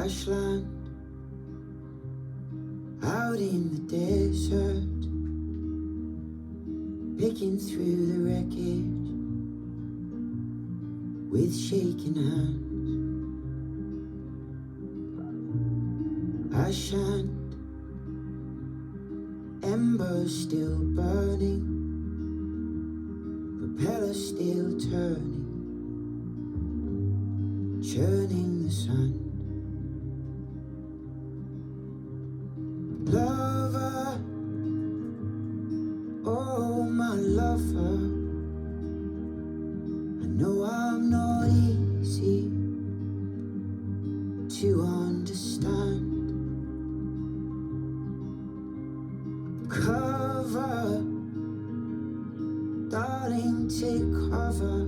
crash land out in the desert, picking through the wreckage with shaking hands. Ash and embers still burning, propeller still turning, churning the sun. Lover, oh my lover, I know I'm not easy to understand. Cover, darling, take cover,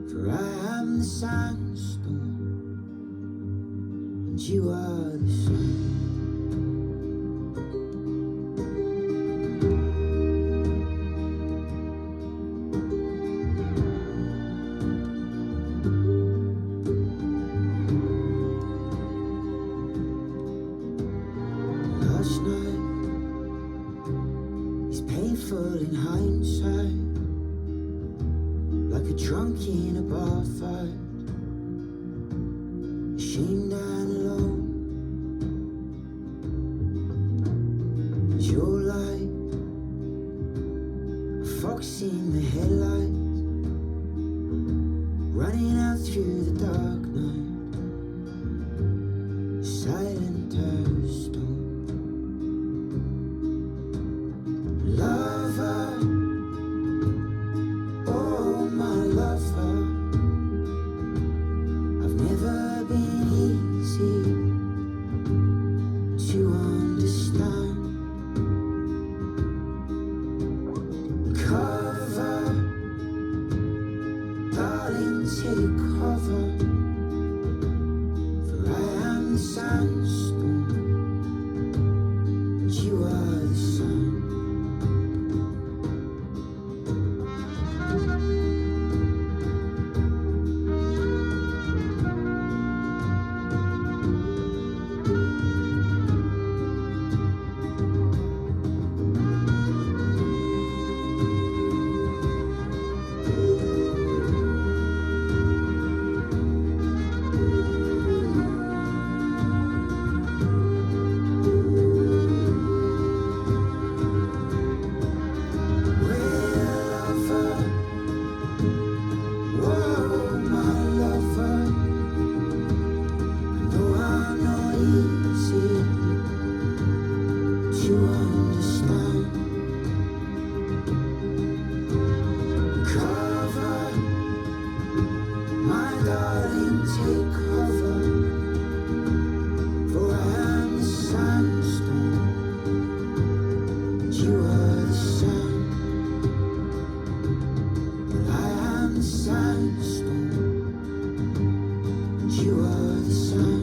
for I am the sandstorm and you are the sun. Last night is painful in hindsight, like a drunk in a bar fight, ashamed and alone. Is your light a fox in the headlights, running out through the dark night, silent as a stone. Lover, oh my lover, I've never been easy to understand. Cover, darling, take cover, for I am the sandstorm and you are the sun. To understand. Cover, my darling, take cover, for I am the sandstorm and you are the sun. Well, I am the sandstorm and you are the sun.